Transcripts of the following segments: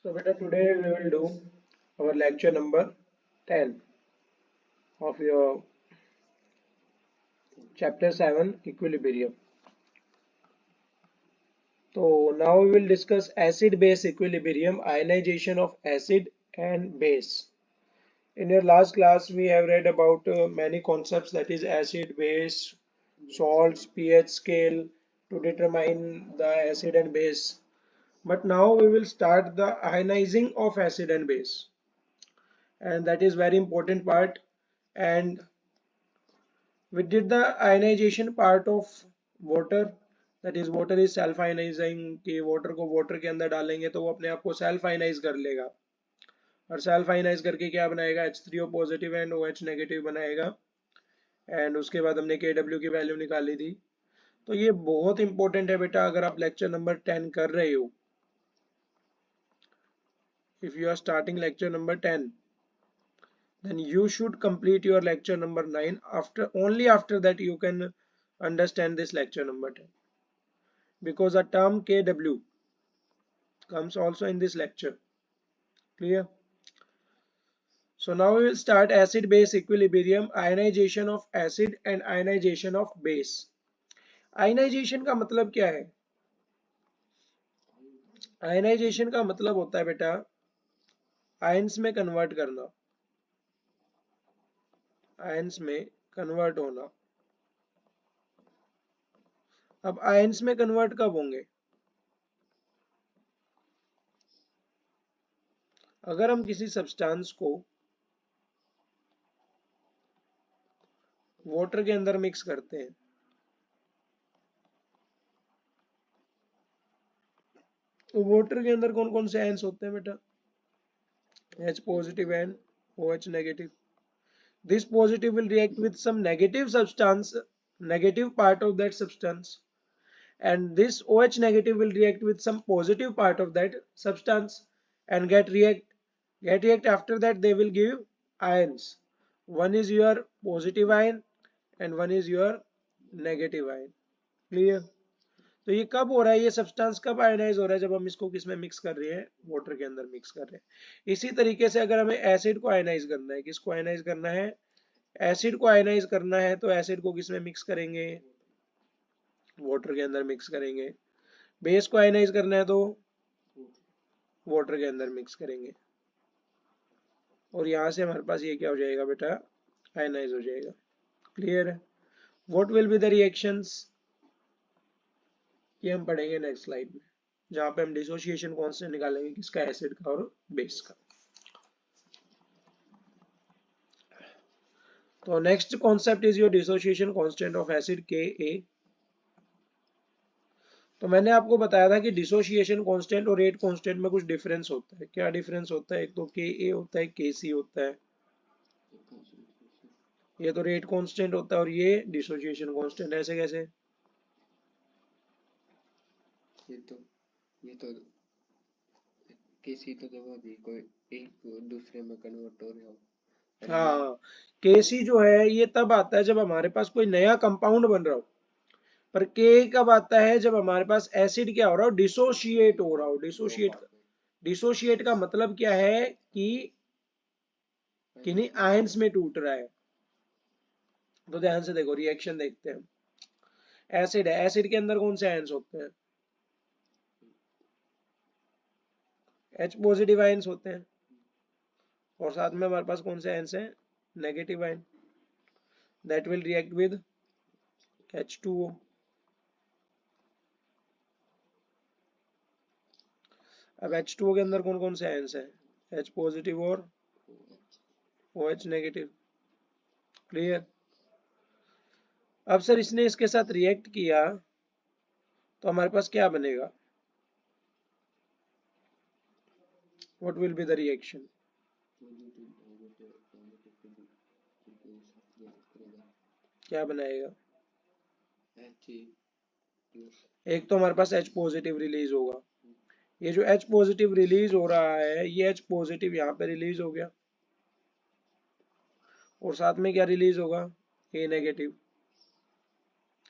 So beta today we will do our lecture number 10 of your chapter 7 equilibrium. So now we will discuss acid base equilibrium, ionization of acid and base. In your last class we have read about many concepts, that is acid, base, salts, pH scale to determine the acid and base. But now we will start the ionizing of acid and base, and that is very important part. And we did the ionization part of water, that is water is self ionizing कि water को water के अंदर डालेंगे तो वो अपने आप को self ionize कर लेगा, और self ionize करके क्या बनाएगा, H3O positive and OH negative बनाएगा। एंड उसके बाद हमने Kw की वैल्यू निकाली थी। तो ये बहुत इंपॉर्टेंट है बेटा, अगर आप लेक्चर नंबर 10 कर रहे हो, if you are starting lecture number 10, then you should complete your lecture number 9. Only after that you can understand this lecture number 10, because a term Kw comes also in this lecture. Clear? So now we will start acid base equilibrium, ionization of acid and ionization of base. Ionization का मतलब क्या है? Ionization का मतलब होता है बेटा ions में कन्वर्ट करना, आयंस में कन्वर्ट होना। अब आयंस में कन्वर्ट कब होंगे? अगर हम किसी सब्सटेंस को वाटर के अंदर मिक्स करते हैं, तो वाटर के अंदर कौन कौन से आयंस होते हैं बेटा? H positive and OH negative. This positive will react with some negative substance, negative part of that substance, and this OH negative will react with some positive part of that substance and get react. After that they will give ions. One is your positive ion and one is your negative ion. Clear? तो ये कब हो रहा है, ये substance कब ionise हो रहा है? जब हम इसको किसमें मिक्स कर रहे हैं? वाटर के अंदर मिक्स कर रहे हैं। इसी तरीके से अगर हमें एसिड को आयनाइज करना है, किसको आयनाइज करना है? एसिड को आयनाइज करना है, तो एसिड को किसमें मिक्स करेंगे? वाटर के अंदर मिक्स करेंगे। बेस को आयनाइज करना है तो वाटर के अंदर मिक्स करेंगे, और यहां से हमारे पास ये क्या हो जाएगा बेटा? आयनाइज हो जाएगा। क्लियर है? What will be the reactions, ये हम पढ़ेंगे नेक्स्ट स्लाइड में, जहां पे हम डिसोसिएशन कांस्टेंट निकालेंगे, किसका? एसिड का और बेस का। तो next concept is your dissociation constant of acid Ka। तो मैंने आपको बताया था कि डिसोसिएशन कांस्टेंट और रेट कांस्टेंट में कुछ डिफरेंस होता है। क्या डिफरेंस होता है? एक तो Ka होता है, Kc होता है, ये तो रेट कांस्टेंट होता है, और ये डिसोसिएशन कांस्टेंट। ऐसे कैसे? ये तो किसी तो जब भी कोई एक दूसरे में कन्वर्ट हो रहा हो। हाँ, Kc जो है ये तब आता है जब हमारे पास कोई नया कंपाउंड बन रहा हो, पर K कब आता है? जब हमारे पास एसिड क्या हो रहा हो? डिसोशिएट हो रहा हो। डिसोशिएट का मतलब क्या है? कि किन्हीं आयंस में टूट रहा है। तो ध्यान से देखो, रिएक्शन देखते हैं। एसिड है, एसिड के अंदर कौन से आयंस होते हैं? H पॉजिटिव आयंस होते हैं, और साथ में हमारे पास कौन से आयंस हैं? Negative ion, that will react with H2O। अब H2O के अंदर कौन कौन से आयंस हैं? H पॉजिटिव और OH नेगेटिव। क्लियर? अब सर इसने इसके साथ रिएक्ट किया तो हमारे पास क्या बनेगा? What will be the reaction? क्या बनाएगा? एक तो हमारे पास H पॉजिटिव रिलीज होगा, ये जो H पॉजिटिव रिलीज हो रहा है, ये H पॉजिटिव यहाँ पे रिलीज हो गया, और साथ में क्या रिलीज होगा? A negative.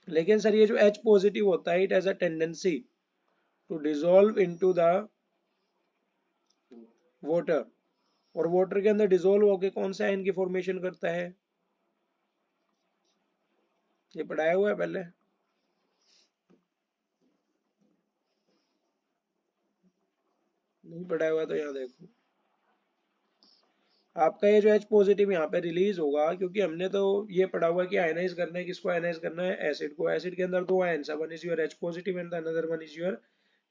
लेकिन सर ये जो H पॉजिटिव होता है, it has a tendency to dissolve into the water, और वाटर के अंदर डिसोल्व होके कौन सा आयन की फॉर्मेशन करता है? ये पढ़ाया हुआ है पहले? नहीं पढ़ाया हुआ तो यहाँ देखो, आपका ये जो H पॉजिटिव यहाँ पे रिलीज होगा, क्योंकि हमने तो ये पढ़ा हुआ है कि आयनाइज करना है, किसको आयनाइज करना है? एसिड को। एसिड के अंदर दो आयन्स है, one is your H positive and another one is your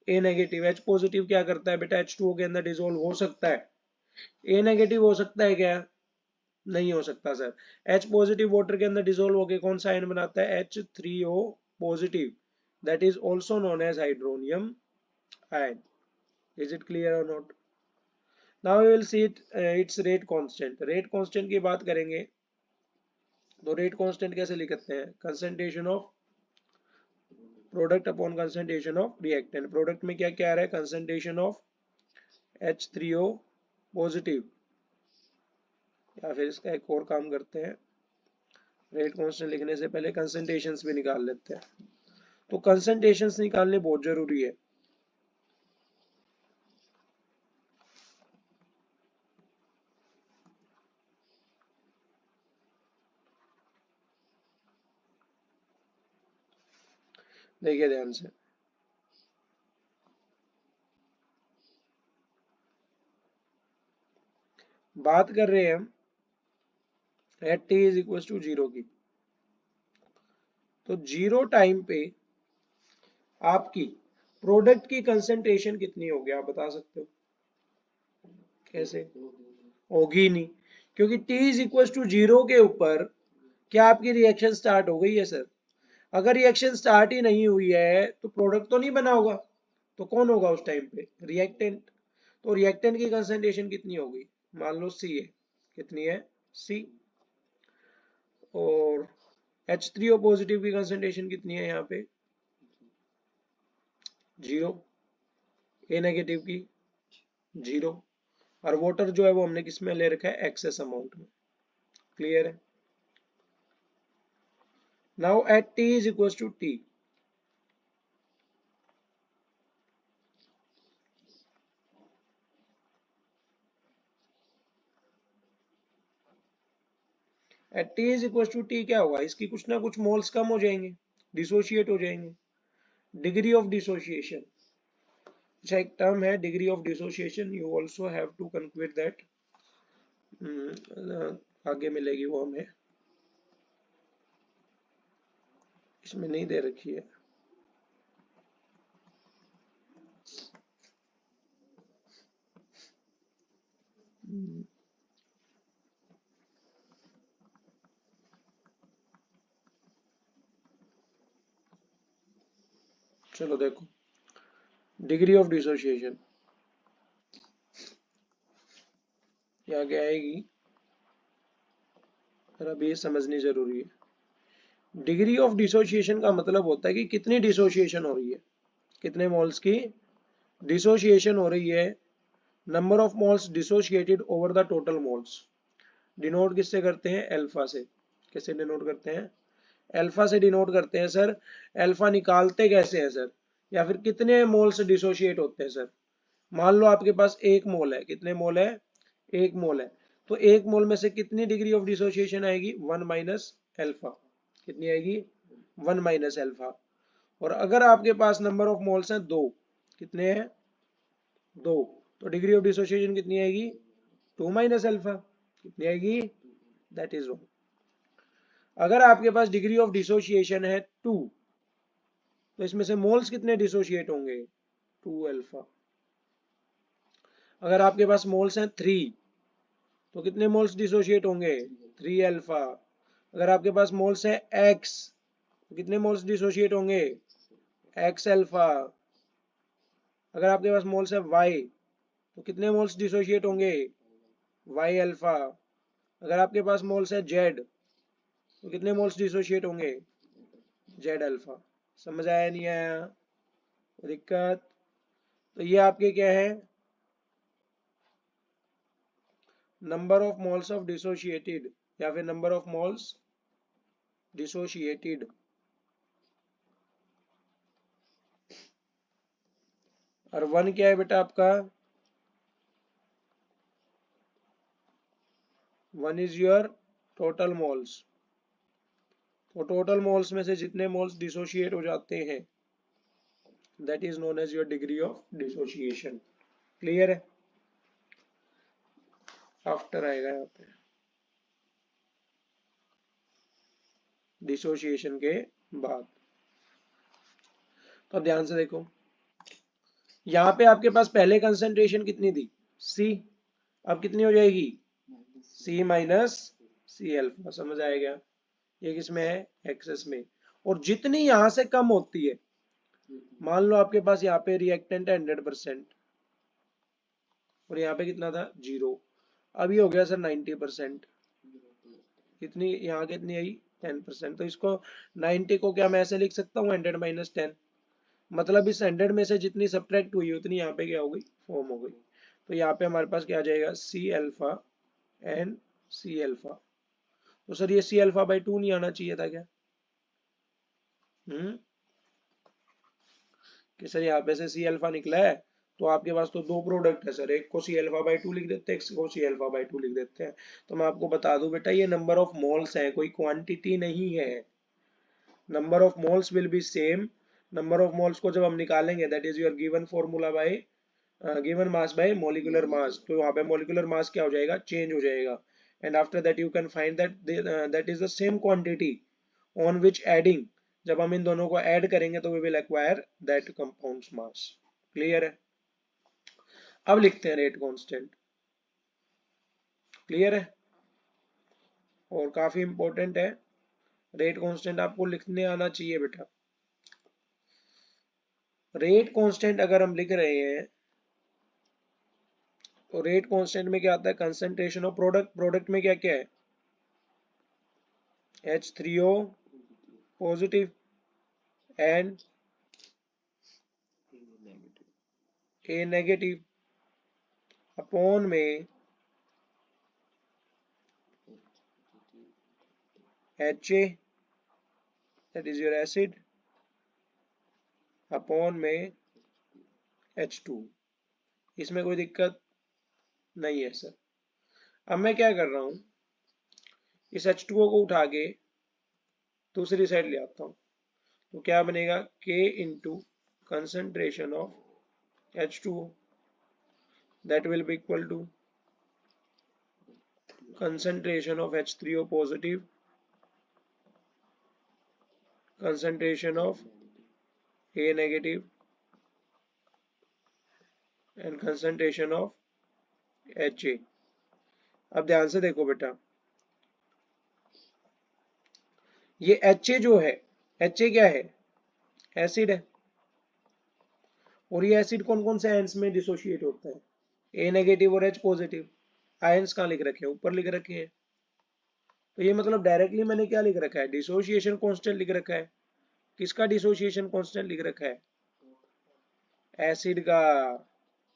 A negative. H positive क्या करता है बेटा? H2O के अंदर डिसोल्व हो सकता है। A नेगेटिव हो सकता है क्या? नहीं हो सकता सर। H पॉजिटिव वाटर के अंदर डिसोल्व होकर कौन सा आयन बनाता है? H3O positive, that is also known as hydronium ion. Is it clear और not? Now we will see its rate constant. Rate constant की बात करेंगे तो रेट कांस्टेंट कैसे लिखते हैं? Concentration of product upon concentration of reactant. Product में क्या क्या आ रहा है? कंसंट्रेशन ऑफ H3O पॉजिटिव, या फिर इसका एक और काम करते हैं, रेट कांस्टेंट लिखने से पहले कंसंट्रेशंस भी निकाल लेते हैं। तो कंसंट्रेशंस निकालने बहुत जरूरी है। देखिए ध्यान से, बात कर रहे हैं हम at T is equal to zero की। तो जीरो टाइम पे आपकी प्रोडक्ट की कंसंट्रेशन कितनी होगी? आप बता सकते हो? कैसे? होगी नहीं, क्योंकि T is equal to zero के ऊपर क्या आपकी रिएक्शन स्टार्ट हो गई है सर? अगर रिएक्शन स्टार्ट ही नहीं हुई है तो प्रोडक्ट तो नहीं बना होगा। तो कौन होगा उस टाइम पे? रिएक्टेंट। तो रिएक्टेंट की कंसंट्रेशन कितनी होगी? मान लो सी है, कितनी है? सी। और H3O पॉजिटिव की कंसंट्रेशन कितनी है यहाँ पे? जीरो। ए नेगेटिव की जीरो। और वाटर जो है वो हमने किस में ले रखा है? एक्सेस अमाउंट में। क्लियर है? Now at T is equal to T, at T is equal to T क्या होगा? इसकी कुछ ना कुछ मोल्स कम हो जाएंगे, डिसोशिएट हो जाएंगे। डिग्री ऑफ डिसोसिएशन, अच्छा एक टर्म है degree of dissociation, you also have to conclude that. आगे मिलेगी वो हमें, इसमें नहीं दे रखी है। चलो देखो, डिग्री ऑफ डिसोसिएशन यहाँ क्या आएगी, पर अब ये समझनी जरूरी है। डिग्री ऑफ डिसोसिएशन का मतलब होता है कि कितनी डिसोसिएशन हो रही है, कितने मोल्स की डिसोसिएशन हो रही है, number of moles dissociated over the total moles. Denote किससे करते हैं? अल्फा से। कैसे डिनोट करते हैं? अल्फा से डिनोट करते हैं सर। अल्फा निकालते कैसे हैं सर? या फिर कितने मोल्स डिसोशिएट होते हैं सर? मान लो आपके पास एक मोल है, कितने मोल है? एक मोल है। तो एक मोल में से कितनी डिग्री ऑफ डिसोसिएशन आएगी? One minus alpha. कितनी आएगी? One minus alpha. और अगर आपके पास नंबर ऑफ मोल्स हैं दो, कितने हैं? दो, तो डिग्री ऑफ डिसोसिएशन कितनी आएगी? Two minus alpha. कितनी आएगी? That is wrong. अगर आपके पास डिग्री ऑफ डिसोसिएशन है टू, तो इसमें से मोल्स कितने डिसोशिएट होंगे? Two alpha. अगर आपके पास मोल्स हैं थ्री, तो कितने मोल्स डिसोशिएट होंगे? Three alpha. अगर आपके पास मोल्स है एक्स, तो कितने मोल्स डिसोशिएट होंगे? X alpha. अगर आपके पास मोल्स है वाई, तो कितने मोल्स डिसोशिएट होंगे? Y alpha. अगर आपके पास मोल्स है जेड, तो कितने मोल्स डिसोशिएट होंगे? Z alpha. समझ आया नहीं आया? दिक्कत? तो ये आपके क्या है? Number of moles of dissociated, या फिर नंबर ऑफ मोल्स डिसोशिएटेड। और वन क्या है बेटा आपका? 1 इज योर टोटल मोल्स। तो टोटल मोल्स में से जितने मोल्स डिसोशिएट हो जाते हैं that is known as your degree of dissociation. Clear है? आफ्टर आएगा यहाँ पे डिसोशिएशन के बाद। तो ध्यान से देखो, यहाँ पे आपके पास पहले कंसंट्रेशन कितनी थी? C। अब कितनी हो जाएगी? C minus C alpha. समझ आएगा? ये किसमें है? एक्सेस में। और जितनी यहां से कम होती है, मान लो आपके पास यहाँ पे रिएक्टेंट है 100% और यहाँ पे कितना था? 0। अब ये हो गया सर 90%। कितनी यहाँ कितनी आई? 10%। तो इसको 90 को क्या मैं ऐसे लिख सकता हूँ 100 माइनस 10। मतलब इस 100 में से जितनी सब्ट्रैक्ट हुई उतनी यहाँ पे क्या हो गई? फॉर्म हो गई। तो यहाँ पे हमारे पास क्या आ जाएगा? C alpha and C alpha. तो सर ये सी अल्फा बाई 2 नहीं आना चाहिए था क्या? कि सर यहाँ पे से सी अल्फा निकला है तो आपके पास तो दो प्रोडक्ट है सर, एक को सी अल्फा बाई 2 लिख देते हैं, एक को सी अल्फा बाई 2 लिख देते हैं। तो मैं आपको बता दूं बेटा, ये नंबर ऑफ मोल्स है, कोई क्वांटिटी नहीं है। Number of moles will be same. Number of moles को जब हम निकालेंगे that is your given formula bye given mass by molecular mass, तो वहां पे मॉलिक्यूलर मास क्या हो जाएगा? चेंज हो जाएगा। And after that you can find that that is the same quantity on which adding, जब हम इन दोनों को ऐड करेंगे तो we will acquire that compounds mass. Clear है? अब लिखते हैं रेट कांस्टेंट। क्लियर है? और काफी इंपॉर्टेंट है रेट कांस्टेंट, आपको लिखने आना चाहिए बेटा। रेट कांस्टेंट अगर हम लिख रहे हैं तो रेट कांस्टेंट में क्या आता है? Concentration of product. प्रोडक्ट में क्या क्या है? H3O positive and A negative upon में HA that is your acid upon में H2। इसमें कोई दिक्कत नहीं है सर। अब मैं क्या कर रहा हूं, इस H2O को उठा के दूसरी साइड ले आता हूं तो क्या बनेगा? K into concentration of H2O that will be equal to concentration of H3O positive, concentration of A negative and concentration of HA। अब ध्यान से देखो बेटा, ये HA जो है, HA क्या है? एसिड है। और ये एसिड कौन कौन से आयंस में डिसोशिएट होता है? A नेगेटिव और H पॉजिटिव। आयंस कहाँ लिख रखे हैं? ऊपर लिख रखे हैं। तो ये मतलब डायरेक्टली मैंने क्या लिख रखा है? डिसोशिएशन कांस्टेंट लिख रखा है। किसका डिसोशिएशन कांस्टेंट लिख रखा है? एसिड का।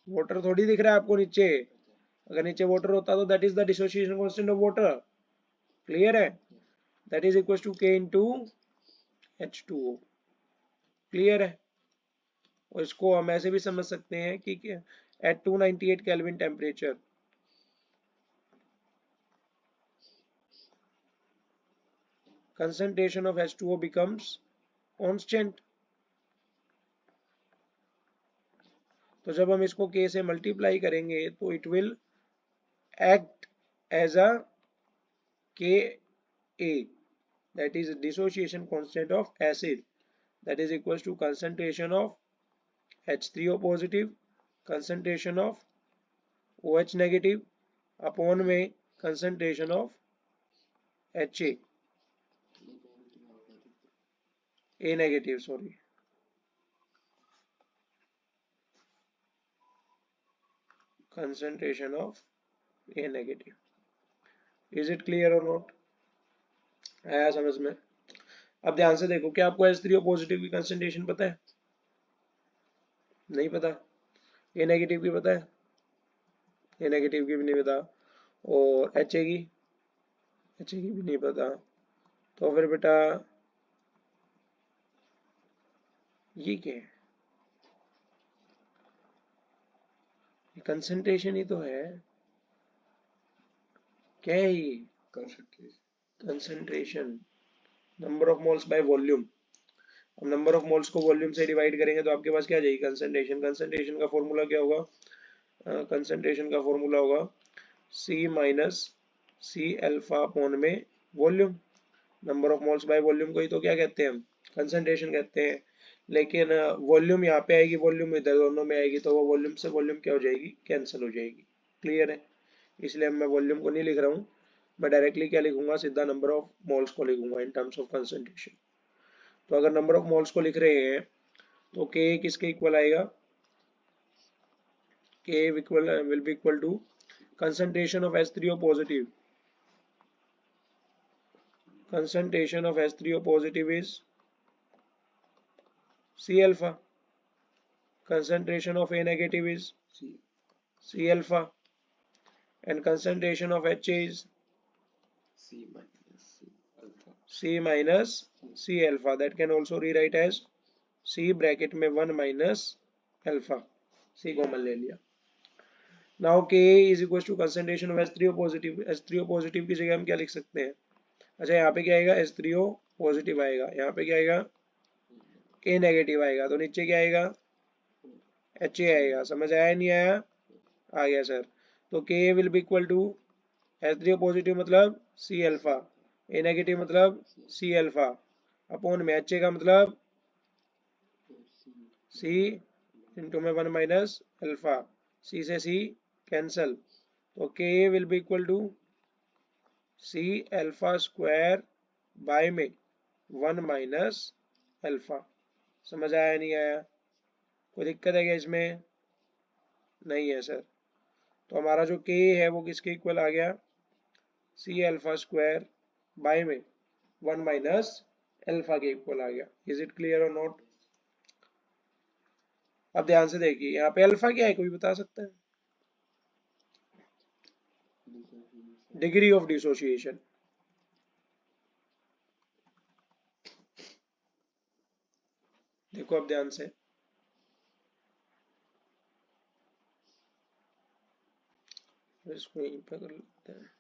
वाटर थोड़ी दिख रहा है आपको नीचे। अगर नीचे वाटर होता तो that is the dissociation constant of water. Clear है? That is equal to K into H2O। Clear है? और इसको हम ऐसे भी समझ सकते हैं कि at 298 kelvin temperature concentration of H2O becomes constant। तो जब हम इसको K से मल्टीप्लाई करेंगे तो it will act as a Ka, that is dissociation constant of acid, that is equals to concentration of H3O positive, concentration of OH negative upon में concentration of HA, A negative sorry, concentration of A negative। Is it clear or not? आया समझ में? अब ध्यान से देखो, क्या आपको H3O पॉजिटिव की कंसंट्रेशन पता है? नहीं पता। A नेगेटिव की पता है? A नेगेटिव की भी नहीं पता। और HA की भी नहीं पता। तो फिर बेटा ये क्या है? कंसंट्रेशन ही तो है। क्या है ये? Concentration, number of moles by volume. अब नंबर ऑफ मोल्स को वॉल्यूम से डिवाइड करेंगे तो आपके पास क्या आ जाएगी? कंसंट्रेशन। कंसंट्रेशन का फॉर्मूला क्या होगा? कंसंट्रेशन का फॉर्मूला होगा C minus C alpha upon में volume. Number of moles by volume को ही तो क्या कहते हैं हम? कंसंट्रेशन कहते हैं। लेकिन वॉल्यूम यहाँ पे आएगी, वॉल्यूम इधर दोनों में आएगी, तो वो वॉल्यूम से वॉल्यूम क्या हो जाएगी? कैंसिल हो जाएगी। क्लियर है? इसलिए मैं वॉल्यूम को नहीं लिख रहा हूँ, मैं डायरेक्टली क्या लिखूंगा? सीधा नंबर ऑफ मोल्स को लिखूंगा इन टर्म्स ऑफ कंसंट्रेशन। तो अगर नंबर ऑफ मोल्स को लिख रहे हैं तो K किसके इक्वल आएगा? K will be equal to concentration of H3O positive. Concentration of H3O positive is C alpha. Concentration of A negative is C alpha. And concentration of HA is C minus C alpha. That can also rewrite as C bracket में 1 minus alpha. C common ले लिया. Now Ka is equals to concentration of H3O positive. H3O positive की जगह हम क्या लिख सकते हैं? अच्छा, यहाँ पे क्या आएगा? H3O पॉजिटिव आएगा, यहाँ पे क्या आएगा? A नेगेटिव आएगा, तो नीचे क्या आएगा? HA आएगा। समझ आया नहीं आया? आ गया सर। तो Ka will be equal to H3O positive मतलब C अल्फा, A नेगेटिव मतलब C अल्फा अपॉन में HA का मतलब C इंटू में 1 माइनस अल्फा, C से C कैंसल, तो Ka will be equal to C alpha square by में 1 minus alpha. समझ आया नहीं आया? कोई दिक्कत है क्या इसमें? नहीं है सर। तो हमारा जो K है वो किसके इक्वल आ गया? C अल्फा स्क्वायर बाय में 1 माइनस अल्फा के इक्वल आ गया। इज इट क्लियर और नॉट? अब ध्यान से देखिए, यहाँ पे अल्फा क्या है, कोई बता सकता है? Degree of dissociation. देखो अब ध्यान से, इसको यहीं पर कर लेते हैं।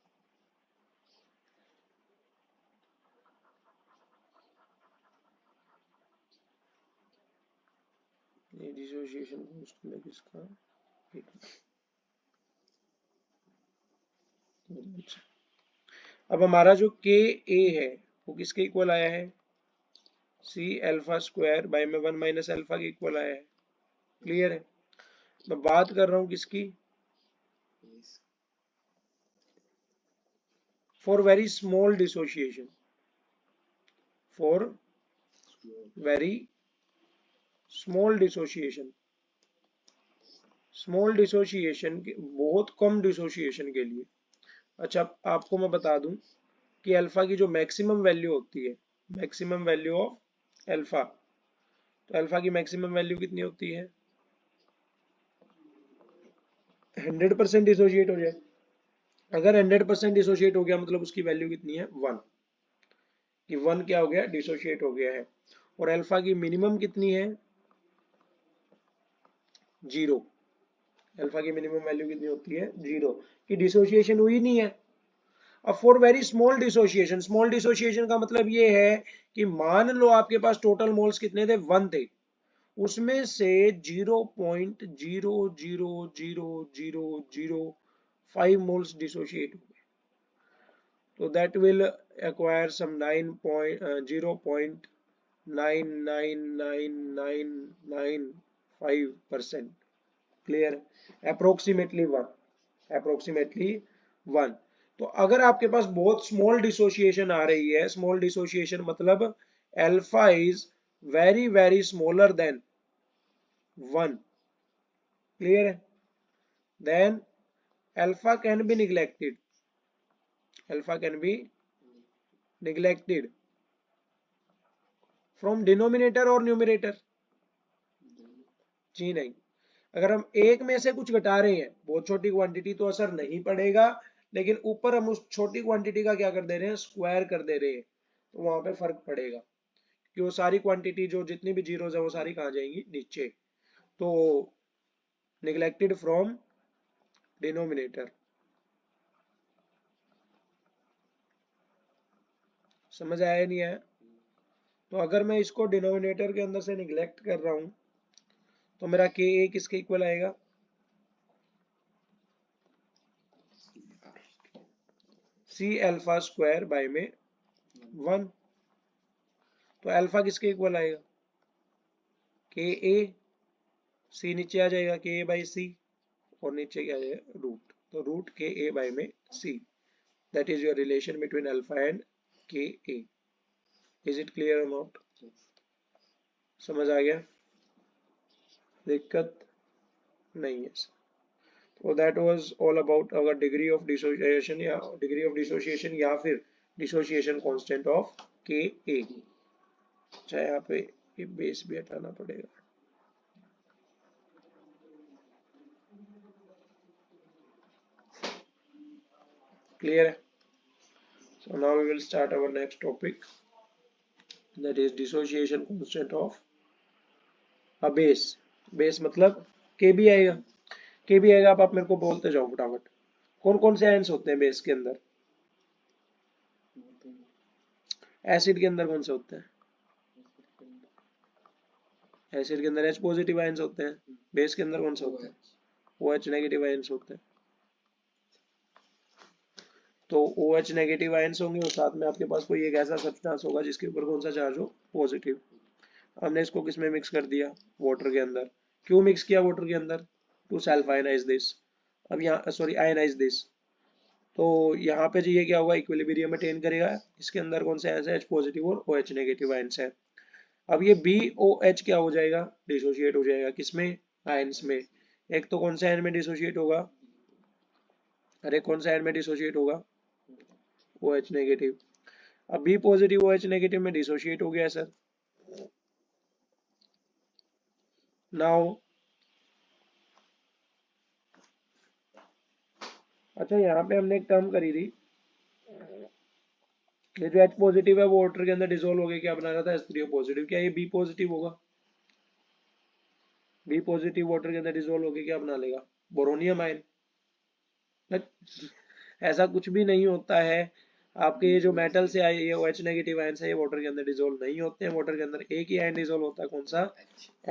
ये डिसोसिएशन कांस्टेंट है किसका? अब हमारा जो के ए है वो किसके इक्वल आया है? सी अल्फा स्क्वायर बाय में 1 माइनस अल्फा के इक्वल आया है। क्लियर है? मैं बात कर रहा हूं किसकी? For very small dissociation, for very small dissociation, small dissociation के, बहुत कम डिसोसिएशन के लिए। अच्छा, आपको मैं बता दूं कि अल्फा की जो मैक्सिमम वैल्यू होती है, मैक्सिमम वैल्यू ऑफ अल्फा, तो अल्फा की मैक्सिमम वैल्यू कितनी होती है? 100% डिसोशिएट हो जाए। अगर 100% डिसोशिएट हो गया मतलब उसकी वैल्यू कितनी है? 1, कि 1 क्या हो गया? डिसोशिएट हो गया है। और अल्फा की मिनिमम कितनी है? 0। अल्फा की मिनिमम वैल्यू कितनी होती है? 0, कि डिसोशिएशन हुई नहीं है। अब for very small dissociation, small dissociation का मतलब ये है कि मान लो आपके पास टोटल मोल्स कितने थे? 1 थे, उसमें से 0.0000005 मोल्स डिसोशिएट हुए, तो that will acquire some 0.9999995%। Clear? Approximately 1, approximately 1। तो अगर आपके पास बहुत स्मॉल डिसोसिएशन आ रही है, स्मॉल डिसोसिएशन मतलब alpha is very very smaller than 1, clear है? Then alpha can be neglected, alpha can be neglected from denominator और न्यूमरेटर। जी नहीं, अगर हम एक में से कुछ घटा रहे हैं, बहुत छोटी क्वांटिटी, तो असर नहीं पड़ेगा, लेकिन ऊपर हम उस छोटी क्वांटिटी का क्या कर दे रहे हैं? स्क्वायर कर दे रहे हैं, तो वहां पे फर्क पड़ेगा, कि वो सारी क्वांटिटी जो जितनी भी जीरोज है वो सारी कहाँ जाएंगी? नीचे। तो निग्लेक्टेड फ्रॉम डिनोमिनेटर। समझ आया नहीं आया? तो अगर मैं इसको डिनोमिनेटर के अंदर से निगलेक्ट कर रहा हूं तो मेरा के ए किसके इक्वल आएगा? सी अल्फा स्क्वायर बाय में 1। तो अल्फा किसके इक्वल आएगा? के ए। सी नीचे आ जाएगा, के ए बाई सी, और नीचे क्या आ जाएगा? रूट। तो रूट के ए बाय में C, that is your relation between alpha and K A. Is it clear और नॉट? समझ आ गया? दिक्कत नहीं है। तो that was all about our degree of dissociation या फिर डिसोसिएशन कांस्टेंट ऑफ के ए। अच्छा, यहाँ पे ये बेस भी हटाना पड़ेगा। क्लियर है? So now we will start our next topic, that is dissociation constant of a base. Base मतलब के बी आएगा। के बी आएगा, आप मेरे को बोलते जाओ फटाफट। कौन कौन से आयंस होते हैं बेस के अंदर? एसिड के अंदर कौन से होते हैं? एसिड के अंदर H पॉजिटिव आयंस होते हैं। बेस के अंदर कौन से होते हैं? OH नेगेटिव आयंस होते हैं। तो OH नेगेटिव आयंस होंगे और साथ में आपके पास कोई एक ऐसा सब्सटेंस होगा जिसके ऊपर कौन सा चार्ज हो? पॉजिटिव। हमने इसको किस में मिक्स कर दिया? वाटर के अंदर। क्यों मिक्स किया वाटर के अंदर? To self ionize this. अब यहाँ सॉरी आयनाइज दिस। तो यहाँ पे जो ये क्या होगा? इक्विलिब्रियम मेंटेन करेगा। इसके अंदर कौन से आयंस है? H पॉजिटिव और OH नेगेटिव आयंस है। अब ये BOH क्या हो जाएगा? डिसोशिएट हो जाएगा। किसमें? आयंस में। एक तो कौन से आयन में डिसोशिएट होगा? अरे कौन सा आयन में डिसोशिएट होगा? OH negative. अब B पॉजिटिव OH नेगेटिव में डिसोशिएट हो गया सर। नाउ अच्छा, यहाँ पे हमने एक टर्म करी थी, ये जो H पॉजिटिव है वो वाटर के अंदर डिसोल्व हो गया, क्या बना रहा था? H3O positive. क्या ये B पॉजिटिव होगा? B पॉजिटिव वाटर के अंदर डिसोल्व हो गया, क्या बना लेगा? बोरोनियम आयन। ऐसा कुछ भी नहीं होता है। आपके ये जो मेटल से आए ये OH नेगेटिव आयन है, ये वाटर के अंदर डिसोल्व नहीं होते हैं। वाटर के अंदर एक ही आयन डिसोल्व होता है, कौन सा?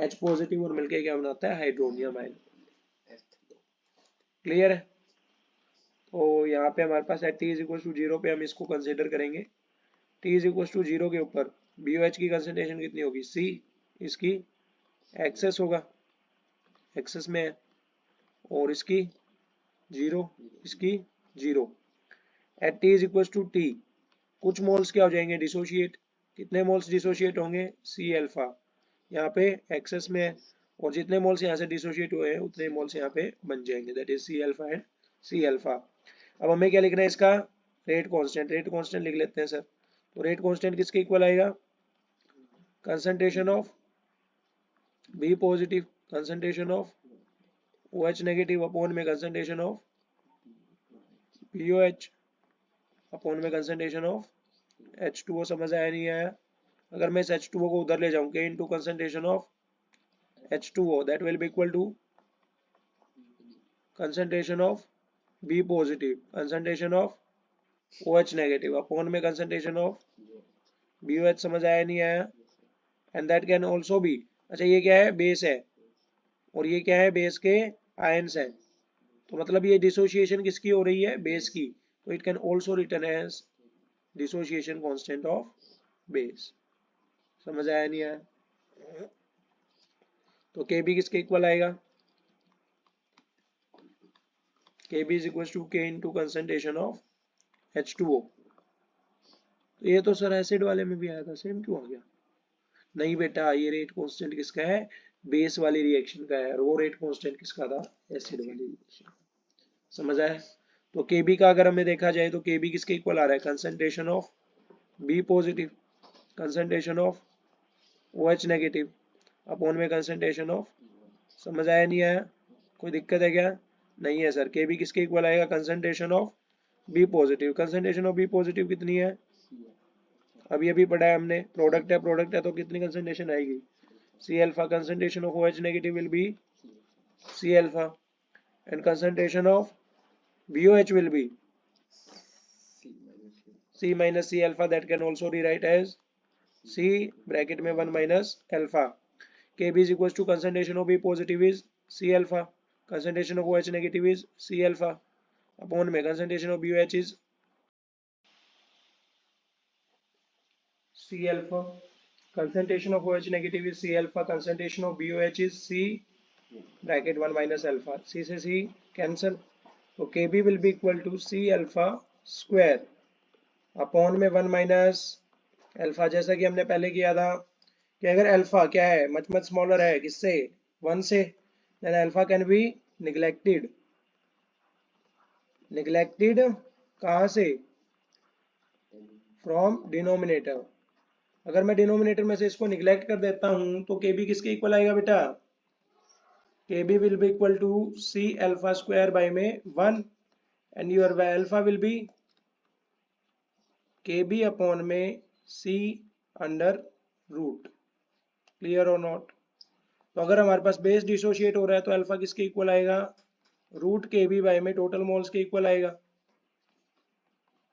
H पॉजिटिव, और मिलके क्या बनाता है? Hydronium ion. क्लियर है? तो यहाँ पे हमारे पास है T इज इक्वल टू 0 पे हम इसको कंसिडर करेंगे। T इज इक्वल टू 0 के ऊपर BOH की कंसंट्रेशन कितनी होगी? C। इसकी एक्सेस होगा, एक्सेस में है, और इसकी 0, इसकी 0। At T is equal to T कुछ मोल्स क्या हो जाएंगे? डिसोशिएट। कितने मोल्स डिसोशिएट होंगे? C alpha. यहाँ पे एक्सेस में है, और जितने मोल्स यहाँ से डिसोशिएट हुए हैं उतने मोल्स यहाँ पे बन जाएंगे, that is C alpha and C alpha. अब हमें क्या लिखना है इसका? Rate constant. रेट कांस्टेंट लिख लेते हैं सर। तो रेट कांस्टेंट किसके इक्वल आएगा? Concentration of B positive, concentration of OH negative upon में कंसंट्रेशन ऑफ BOH अपॉन में कंसंट्रेशन ऑफ H2O। समझ आया नहीं आया? अगर मैं इस H2O को उधर ले जाऊं, K into concentration of H2O, that will be equal to concentration of B positive, concentration of OH negative upon में concentration of BOH। समझ आया नहीं आया? And that can also be, अच्छा ये क्या है? बेस है, और ये क्या है? बेस के आयंस है। तो मतलब ये डिसोसिएशन किसकी हो रही है? बेस की। तो it can also return as dissociation constant of base. समझ आया नहीं आया? तो KB किसके इक्वल आएगा? KB is equals to K into concentration of H2O। तो ये तो सर एसिड वाले में भी आया था, सेम क्यों आ गया? नहीं बेटा, ये रेट कांस्टेंट किसका है? बेस वाली रिएक्शन का है, और वो रेट कांस्टेंट किसका था? एसिड वाली रिएक्शन। समझ आया? तो KB का अगर हमें देखा जाए तो KB किसके इक्वल आ रहा है? Concentration of B positive, concentration of OH negative upon में कंसंट्रेशन ऑफ। समझ आया नहीं आया? कोई दिक्कत है क्या? नहीं है सर। KB किसके इक्वल आएगा? Concentration of B positive. Concentration of B positive कितनी है? अभी अभी पढ़ा है हमने, प्रोडक्ट है तो कितनी कंसंट्रेशन आएगी? C alpha. Concentration of OH negative will be C alpha, and concentration of BOH will be C minus C alpha, that can also rewrite as C bracket में 1 minus alpha. Kb is equals to concentration of B positive is C alpha, concentration of OH negative is C alpha, upon में concentration of BOH is C alpha, concentration of OH negative is C alpha, concentration of BOH is C bracket 1 minus alpha. C से C cancel, तो Kb will be equal to C alpha square upon में 1 minus alpha, जैसा कि हमने पहले किया था कि अगर अल्फा क्या है, मच मच स्मॉलर है किससे, 1 से, then alpha can be neglected. Neglected कहाँ से, फ्रॉम डिनोमिनेटर. अगर मैं डिनोमिनेटर में से इसको निगलेक्ट कर देता हूं तो के बी किसके इक्वल आएगा बेटा, K B will be equal to C alpha square by में 1 and your alpha will be K B upon में सी अंडर रूट. क्लियर और नॉट. तो अगर हमारे पास बेस डिसोशिएट हो रहा है तो अल्फा किसके इक्वल आएगा, रूट के बी बाय में टोटल मोल्स के इक्वल आएगा.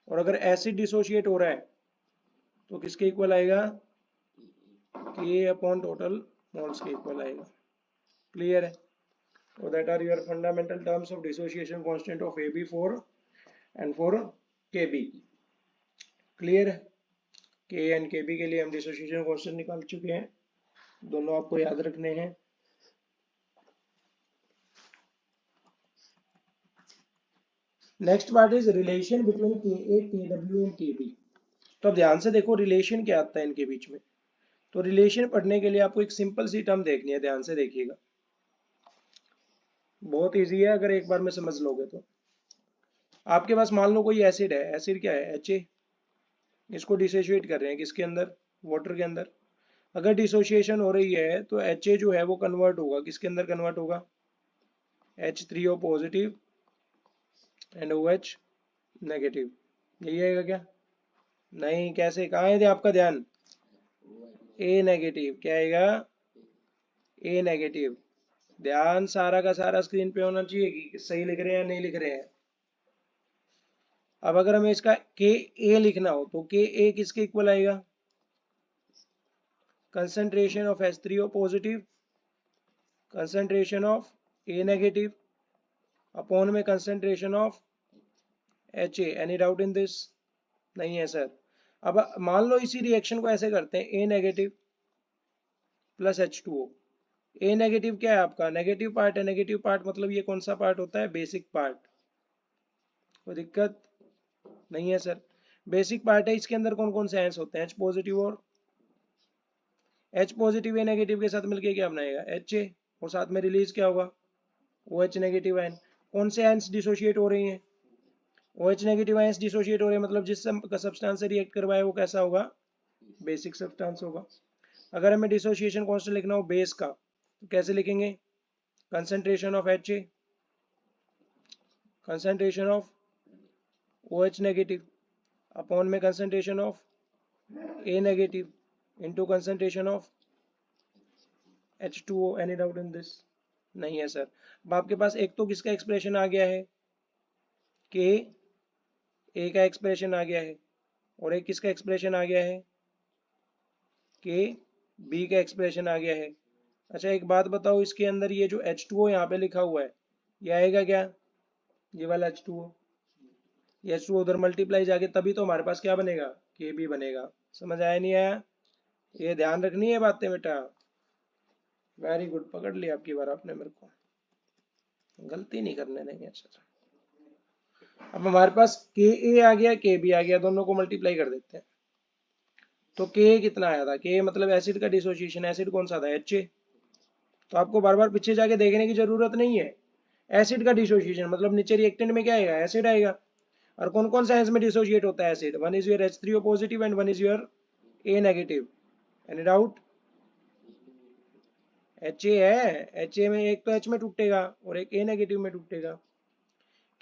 और अगर एसिड डिसोशिएट हो रहा है तो किसके इक्वल आएगा, के अपॉन टोटल मोल्स के इक्वल आएगा. क्लियर है. तो that are your fundamental terms of dissociation constant of A B for and for K B. Clear है. के एंड के बी के लिए हम डिसोसिएशन कांस्टेंट निकाल चुके हैं, दोनों आपको याद रखने हैं. Next part is relation between के ए के डब्ल्यू एंड के बी. तो अब ध्यान से देखो रिलेशन क्या आता है इनके बीच में. तो रिलेशन पढ़ने के लिए आपको एक सिंपल सी टर्म देखनी है, ध्यान से देखिएगा, बहुत इजी है अगर एक बार में समझ लोगे तो. आपके पास मान लो कोई एसिड है, एसिड क्या है, एच ए, इसको डिसोशिएट कर रहे हैं किसके अंदर, वाटर के अंदर. अगर डिसोशिएशन हो रही है तो एच ए जो है वो कन्वर्ट होगा किसके अंदर, कन्वर्ट होगा H3O positive and OH negative. यही आएगा क्या, नहीं, कैसे, कहाँ है आपका ध्यान, ए नेगेटिव. क्या आएगा, ए नेगेटिव. ध्यान सारा का सारा स्क्रीन पे होना चाहिए कि सही लिख रहे हैं या नहीं लिख रहे हैं. अब अगर हमें इसका के ए लिखना हो तो के ए किसके इक्वल आएगा, concentration of H3O positive, concentration of A negative upon में concentration of H A. Any doubt in this, नहीं है सर. अब मान लो इसी रिएक्शन को ऐसे करते हैं, ए नेगेटिव प्लस H2O. ए नेगेटिव क्या है आपका, नेगेटिव पार्ट है. नेगेटिव पार्ट मतलब ये कौन सा पार्ट होता है, बेसिक पार्ट. कोई दिक्कत नहीं है सर, बेसिक पार्ट है. इसके अंदर कौन कौन से आयंस होते हैं, H पॉजिटिव, और H पॉजिटिव ए नेगेटिव के साथ मिलके क्या बनाएगा, HA, और साथ में रिलीज क्या होगा, OH नेगेटिव आयन. कौन से आयंस डिसोशिएट हो रही हैं, OH नेगेटिव आयंस डिसोशिएट हो रहे हैं, मतलब जिस सब्सटेंस से रिएक्ट करवाए वो कैसा होगा, बेसिक सब्सटेंस होगा. अगर हमें डिसोशिएशन कांस्टेंट लिखना हो बेस का तो कैसे लिखेंगे, concentration of HA, concentration of OH negative upon में concentration of A negative into concentration of H2O. Any doubt in this, नहीं है सर. अब आपके पास एक तो किसका एक्सप्रेशन आ गया है, के ए का एक्सप्रेशन आ गया है, और एक किसका एक्सप्रेशन आ गया है, के बी का एक्सप्रेशन आ गया है. अच्छा एक बात बताओ, इसके अंदर ये जो H2O यहाँ पे लिखा हुआ है ये आएगा क्या, ये वाला H2O. ये H2O उधर मल्टीप्लाई जाके तभी तो हमारे पास क्या बनेगा, के बी बनेगा. समझ आया नहीं आया, ये ध्यान रखनी है बातें बेटा. वेरी गुड, पकड़ लिया आपकी बार आपने मेरे को, गलती नहीं करने देंगे. अच्छा अब हमारे पास के ए आ गया, के बी आ गया, दोनों को मल्टीप्लाई कर देते हैं. तो के कितना आया था, के मतलब एसिड का डिसोसिएशन, एसिड कौन सा था, एच ए. तो आपको बार बार पीछे जाके देखने की जरूरत नहीं है. एसिड का डिसोसिएशन मतलब नीचे रिएक्टेंट में क्या आएगा, एसिड आएगा. और कौन कौन सा में डिसोशिएट होता है acid, one is your H3O positive and one is your A negative. Any doubt, H A है, एच ए में एक तो एच में टूटेगा और एक ए नेगेटिव में टूटेगा.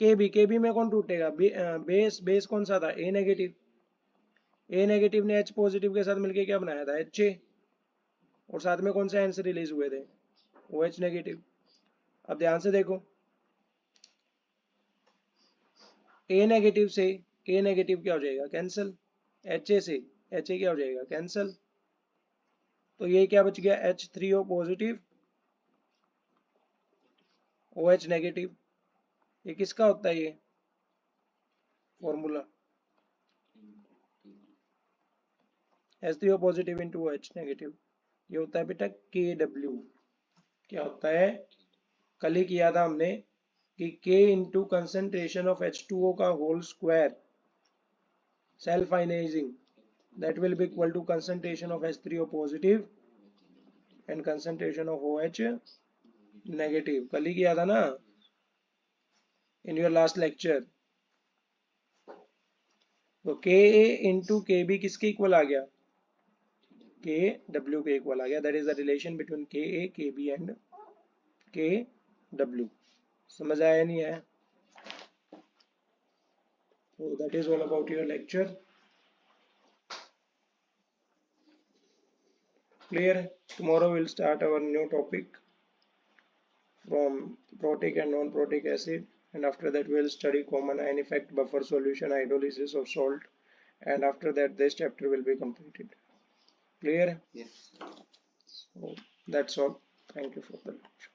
के बी में कौन टूटेगा, बेस, बेस कौन सा था, ए नेगेटिव. ए नेगेटिव ने एच पॉजिटिव के साथ मिलकर क्या बनाया था, एच ए, और साथ में कौन से आंसर रिलीज हुए थे, ओ एच नेगेटिव. अब ध्यान से देखो, ए नेगेटिव से ए नेगेटिव क्या हो जाएगा, कैंसिल। HA से HA क्या हो जाएगा, कैंसिल। तो ये क्या बच गया, H3O पॉजिटिव OH नेगेटिव। ये किसका होता है ये formula, H3O positive into OH negative, ये होता है बेटा KW। क्या होता है, कल ही किया था हमने कि K into concentration of H2O का whole square self ionizing, that will be equal to concentration of H3O positive and concentration of OH negative। कल ही किया था ना in your last lecture। तो Ka into Kb किसके इक्वल आ गया, Kw के equal आ गया। that is the relation between Ka, Kb and Kw। समझ आया नहीं आया? So that is all about your lecture. Clear? Tomorrow we'll start our new topic from protic and non-protic acid, and after that we'll study common ion effect, buffer solution, hydrolysis of salt, and after that this chapter will be completed. Clear? Yes. So that's all. Thank you for the lecture.